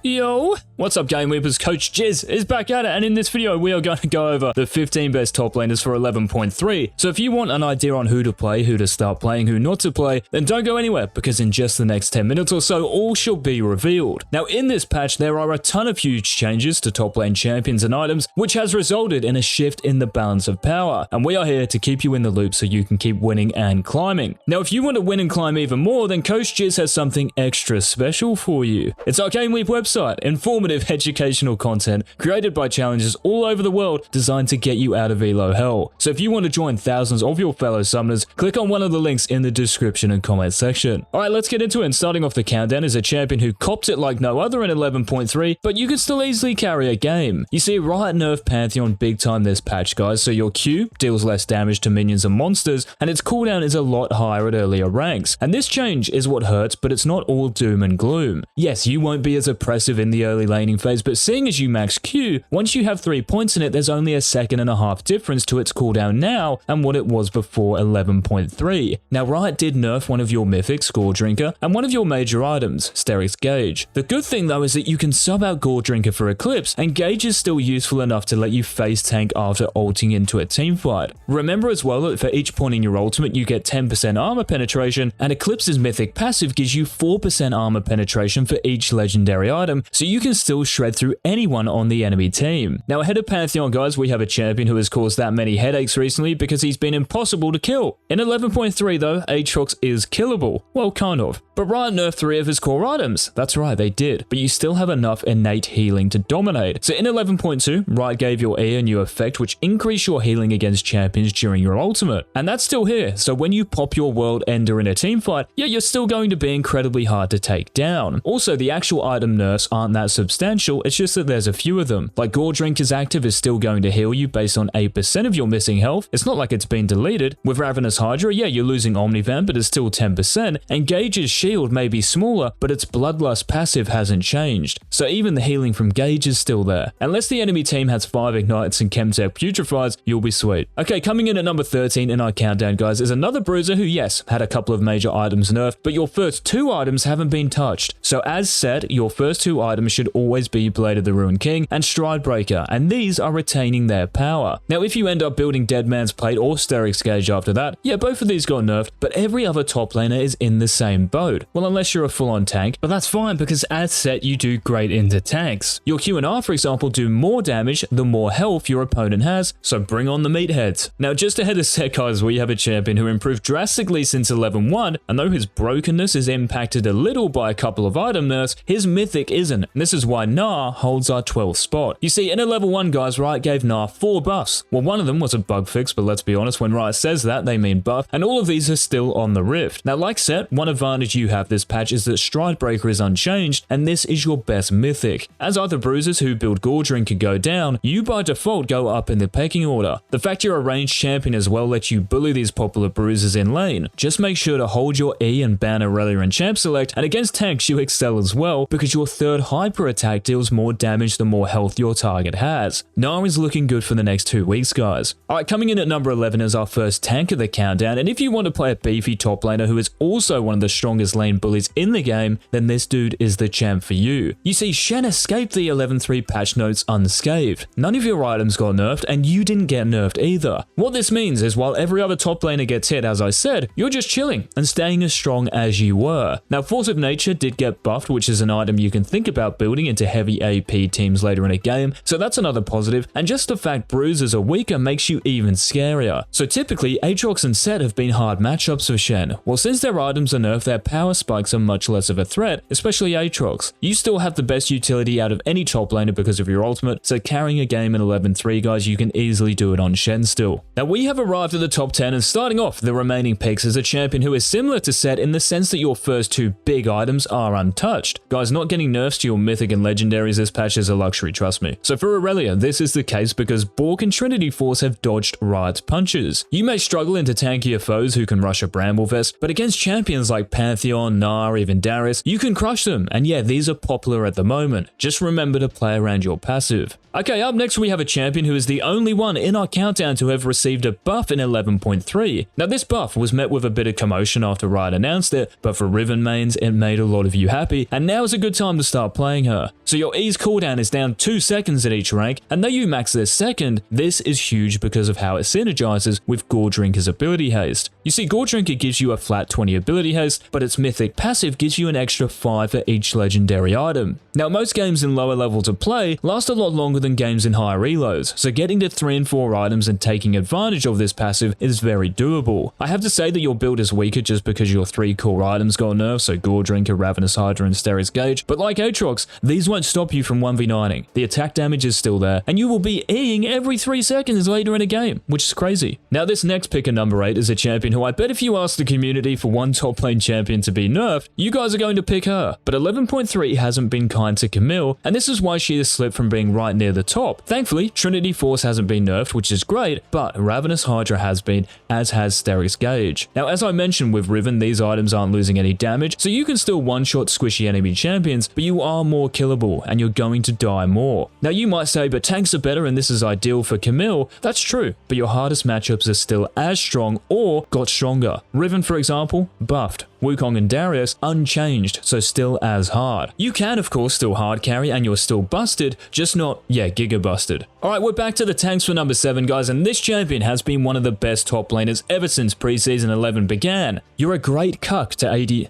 Yo, what's up GameLeapers? Coach Jizz is back at it, and in this video we are going to go over the 15 best top laners for 11.3. So if you want an idea on who to play, who to start playing, who not to play, then don't go anywhere, because in just the next 10 minutes or so all shall be revealed. Now in this patch there are a ton of huge changes to top lane champions and items, which has resulted in a shift in the balance of power, and we are here to keep you in the loop so you can keep winning and climbing. Now if you want to win and climb even more, then Coach Jizz has something extra special for you. It's our GameLeap website. Informative educational content created by challengers all over the world designed to get you out of elo hell. So if you want to join thousands of your fellow summoners, click on one of the links in the description and comment section. Alright, let's get into it, and starting off the countdown is a champion who copped it like no other in 11.3, but you could still easily carry a game. You see, Riot nerfed Pantheon big time this patch, guys, so your Q deals less damage to minions and monsters, and its cooldown is a lot higher at earlier ranks. And this change is what hurts, but it's not all doom and gloom. Yes, you won't be as oppressive in the early laning phase, but seeing as you max Q, once you have 3 points in it, there's only a second and a half difference to its cooldown now and what it was before 11.3. Now Riot did nerf one of your mythics, Gore Drinker, and one of your major items, Steric's Gauge. The good thing though is that you can sub out Gore Drinker for Eclipse, and Gauge is still useful enough to let you face tank after ulting into a teamfight. Remember as well that for each point in your ultimate you get 10% armor penetration, and Eclipse's mythic passive gives you 4% armor penetration for each legendary item, so you can still shred through anyone on the enemy team. Now ahead of Pantheon, guys, we have a champion who has caused that many headaches recently because he's been impossible to kill. In 11.3 though, Aatrox is killable. Well, kind of. But Riot nerfed 3 of his core items. That's right, they did. But you still have enough innate healing to dominate. So in 11.2, Riot gave your E a new effect which increased your healing against champions during your ultimate. And that's still here, so when you pop your world ender in a teamfight, yeah, you're still going to be incredibly hard to take down. Also, the actual item nerfs aren't that substantial, it's just that there's a few of them. Like Gore Drinker's active is still going to heal you based on 8% of your missing health. It's not like it's been deleted. With Ravenous Hydra, yeah, you're losing Omnivamp, but it's still 10%, and Gage's shield may be smaller, but its Bloodlust passive hasn't changed. So even the healing from Gage is still there. Unless the enemy team has 5 ignites and Chemtech putrefies, you'll be sweet. Okay, coming in at number 13 in our countdown, guys, is another bruiser who, yes, had a couple of major items nerfed, but your first 2 items haven't been touched. So as said, your first 2 items should always be Blade of the Ruined King and Stridebreaker, and these are retaining their power. Now if you end up building Dead Man's Plate or Steric's Gauge after that, yeah, both of these got nerfed, but every other top laner is in the same boat. Well, unless you're a full-on tank, but that's fine because as set you do great into tanks. Your Q and R, for example, do more damage the more health your opponent has, so bring on the meatheads. Now just ahead of set, guys, we have a champion who improved drastically since 11.1, and though his brokenness is impacted a little by a couple of item nerfs, his mythic isn't, and this is why Gnar holds our 12th spot. You see, in a level 1, guys, Riot gave Gnar 4 buffs. Well, one of them was a bug fix, but let's be honest, when Riot says that, they mean buff, and all of these are still on the Rift. Now, like set, one advantage you have this patch is that Stridebreaker is unchanged, and this is your best mythic. As other bruisers who build Gore Drinker go down, you by default go up in the pecking order. The fact you're a ranged champion as well lets you bully these popular bruisers in lane. Just make sure to hold your E and ban Irelia and Champ Select, and against tanks you excel as well, because your third hyper attack deals more damage the more health your target has. Gnar is looking good for the next 2 weeks, guys. Alright, coming in at number 11 is our first tank of the countdown, and if you want to play a beefy top laner who is also one of the strongest lane bullies in the game, then this dude is the champ for you. You see, Shen escaped the 11.3 patch notes unscathed. None of your items got nerfed, and you didn't get nerfed either. What this means is while every other top laner gets hit, as I said, you're just chilling and staying as strong as you were. Now, Force of Nature did get buffed, which is an item you can think about building into heavy AP teams later in a game, so that's another positive, and just the fact bruisers are weaker makes you even scarier. So typically, Aatrox and Set have been hard matchups for Shen. Well, since their items are nerfed, their power spikes are much less of a threat, especially Aatrox. You still have the best utility out of any top laner because of your ultimate, so carrying a game in 11.3, guys, you can easily do it on Shen still. Now we have arrived at the top 10, and starting off the remaining picks is a champion who is similar to Set in the sense that your first 2 big items are untouched. Guys, not getting nerfs to your mythic and legendaries this patch is a luxury, trust me. So for Irelia, this is the case because Bork and Trinity Force have dodged Riot's punches. You may struggle into tankier foes who can rush a Bramblevest, but against champions like Pantheon, Gnar, even Darius, you can crush them, and yeah, these are popular at the moment. Just remember to play around your passive. Okay, up next we have a champion who is the only one in our countdown to have received a buff in 11.3. Now this buff was met with a bit of commotion after Riot announced it, but for Riven mains it made a lot of you happy, and now is a good time to start playing her. So your E's cooldown is down 2 seconds at each rank, and though you max this second, this is huge because of how it synergizes with Gore Drinker's ability haste. You see, Gore Drinker gives you a flat 20 ability haste, but its mythic passive gives you an extra 5 for each legendary item. Now, most games in lower levels of play last a lot longer than games in higher elos, so getting to 3 and 4 items and taking advantage of this passive is very doable. I have to say that your build is weaker just because your 3 core items got nerfed, so Gore Drinker, Ravenous Hydra, and Darius Gage, but like Aatrox, these won't stop you from 1v9ing. The attack damage is still there, and you will be E'ing every 3 seconds later in a game, which is crazy. Now, this next pick at number 8 is a champion who I bet if you ask the community for one top lane champion to be nerfed, you guys are going to pick her. But 11.3 hasn't been kind to Camille, and this is why she has slipped from being right near the top. Thankfully, Trinity Force hasn't been nerfed, which is great, but Ravenous Hydra has been, as has Darius Gage. Now, as I mentioned with Riven, these items aren't losing any damage, so you can still one-shot squishy enemy champions, but you are more killable, and you're going to die more. Now, you might say, but tanks are better and this is ideal for Camille. That's true, but your hardest matchups are still as strong or got stronger. Riven, for example, buffed. Wukong and Darius, unchanged, so still as hard. You can, of course, still hard carry and you're still busted, just not, giga busted. Alright, we're back to the tanks for number 7, guys, and this champion has been one of the best top laners ever since preseason 11 began. You're a great cuck to AD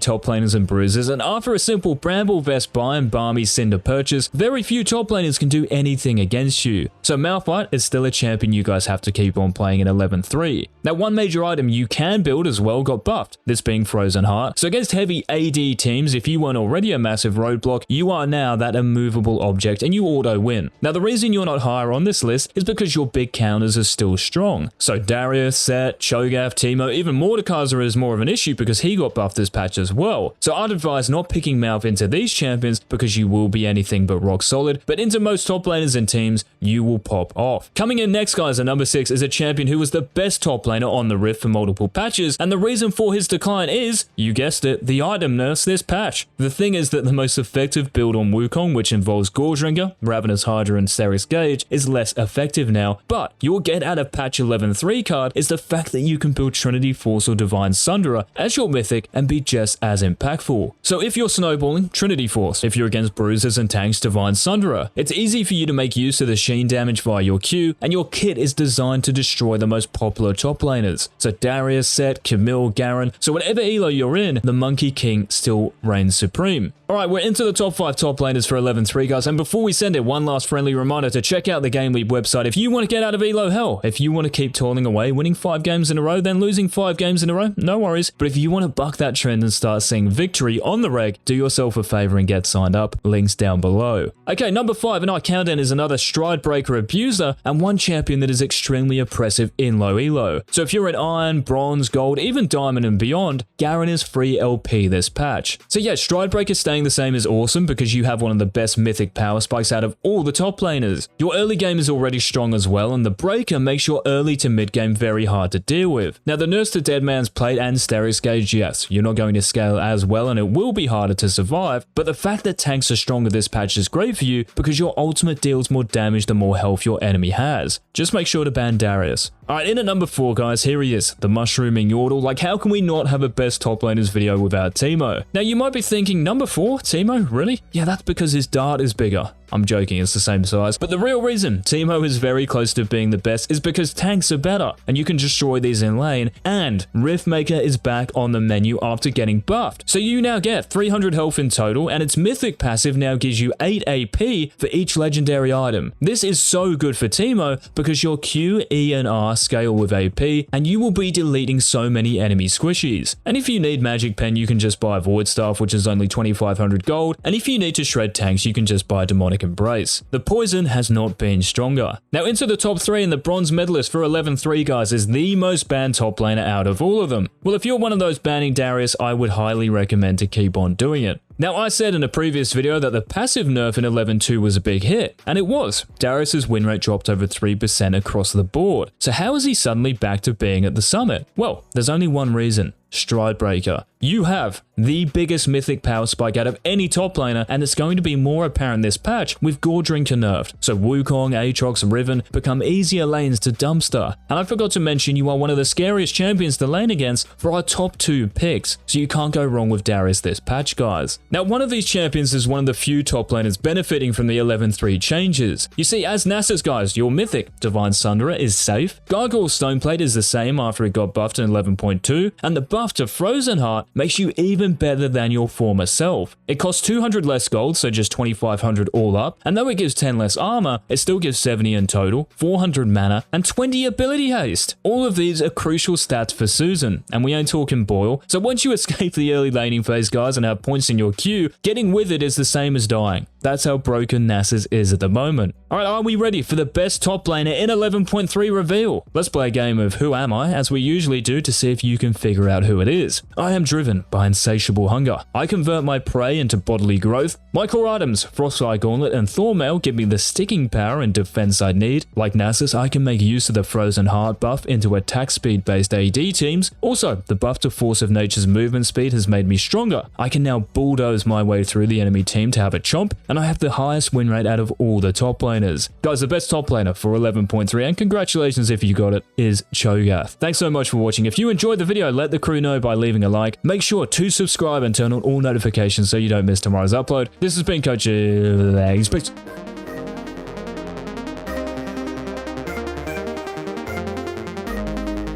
top laners and bruisers, and after a simple Bramble Vest buy and Balmy Cinder purchase, very few top laners can do anything against you. So Malphite is still a champion you guys have to keep on playing in 11.3. Now, one major item you can build as well got buffed, this being Frozen Heart. So against heavy AD teams, if you weren't already a massive roadblock, you are now that immovable object and you auto win. Now, the reason you're not higher on this list is because your big counters are still strong. So Darius, Set, Cho'Gath, Teemo, even Mordekaiser is more of an issue because he got buffed this patch as well. So I'd advise not picking Malphite into these champions because you will be anything but rock solid, but into most top laners and teams, you will pop off. Coming in next, guys, at number 6 is a champion who was the best top laner on the Rift for multiple patches, and the reason for his decline is, you guessed it, the item nerfs this patch. The thing is that the most effective build on Wukong, which involves Gore Drinker, Ravenous Hydra, and Darius Gage, is less effective now, but your get out of patch 11.3 card is the fact that you can build Trinity Force or Divine Sunderer as your mythic and be just as impactful. So if you're snowballing, Trinity Force. If you're against bruisers and tanks, Divine Sunderer. It's easy for you to make use of the Shen damage via your Q, and your kit is designed to destroy the most popular top laners. So Darius, Set, Camille, Garen, so whatever elo you're in, the Monkey King still reigns supreme. Alright, we're into the top 5 top laners for 11.3, guys, and before we send it, one last friendly reminder to check out the GameLeap website if you want to get out of elo hell. If you want to keep toiling away, winning 5 games in a row, then losing 5 games in a row, no worries. But if you want to buck that trend and start seeing victory on the reg, do yourself a favor and get signed up. Links down below. Okay, number 5 in our countdown is another stride breaker abuser and one champion that is extremely oppressive in low elo. So if you're at Iron, Bronze, Gold, even Diamond and beyond, Garen is free LP this patch. So yeah, stride breaker staying the same is awesome because you have one of the best mythic power spikes out of all the top laners. Your early game is already strong as well, and the breaker makes your early to mid game very hard to deal with. Now, the Nurse to Dead Man's Plate and Darius Gage, yes, you're not going to scale as well and it will be harder to survive, but the fact that tanks are stronger this patch is great for you because your ultimate deals more damage the more health your enemy has. Just make sure to ban Darius. Alright, in at number 4, guys, here he is, the mushrooming Yordle. Like, how can we not have a best top laners video without Teemo? Now, you might be thinking, number 4, Teemo, really? Yeah, that's because his dart is bigger. I'm joking, it's the same size. But the real reason Teemo is very close to being the best is because tanks are better, and you can destroy these in lane, and Riftmaker is back on the menu after getting buffed. So you now get 300 health in total, and its mythic passive now gives you 8 AP for each legendary item. This is so good for Teemo because your Q, E, and R scale with AP, and you will be deleting so many enemy squishies. And if you need Magic Pen, you can just buy Void Staff, which is only 2500 gold, and if you need to shred tanks, you can just buy Demonic Embrace. The poison has not been stronger. Now into the top 3, and the bronze medalist for 11.3, guys, is the most banned top laner out of all of them. Well, if you're one of those banning Darius, I would highly recommend to keep on doing it. Now, I said in a previous video that the passive nerf in 11.2 was a big hit, and it was. Darius's win rate dropped over 3% across the board. So how is he suddenly back to being at the summit? Well, there's only one reason. Stridebreaker. You have the biggest mythic power spike out of any top laner, and it's going to be more apparent this patch with Gordrinker nerfed. So Wukong, Aatrox, Riven become easier lanes to dumpster. And I forgot to mention you are one of the scariest champions to lane against for our top 2 picks, so you can't go wrong with Darius this patch, guys. Now, one of these champions is one of the few top laners benefiting from the 11-3 changes. You see, as Nasus, guys, your mythic Divine Sunderer is safe. Gargoyle Stoneplate is the same after it got buffed in 11.2, and the buff to Frozen Heart makes you even better than your former self. It costs 200 less gold, so just 2500 all up, and though it gives 10 less armor, it still gives 70 in total, 400 mana, and 20 ability haste. All of these are crucial stats for Susan, and we ain't talking Boyle, so once you escape the early laning phase, guys, and have points in your queue, getting with it is the same as dying. That's how broken Nasus is at the moment. Alright, are we ready for the best top laner in 11.3 reveal? Let's play a game of Who Am I, as we usually do, to see if you can figure out who it is. I am driven by insatiable hunger. I convert my prey into bodily growth. My core items, Frostfire Gauntlet and Thormail, give me the sticking power and defense I need. Like Nasus, I can make use of the Frozen Heart buff into attack speed based AD teams. Also, the buff to Force of Nature's movement speed has made me stronger. I can now bulldoze my way through the enemy team to have a chomp, and I have the highest win rate out of all the top laners. Guys, the best top laner for 11.3, and congratulations if you got it, is Cho'Gath. Thanks so much for watching. If you enjoyed the video, let the crew know by leaving a like. Make sure to subscribe and turn on all notifications so you don't miss tomorrow's upload. This has been Coach Peace.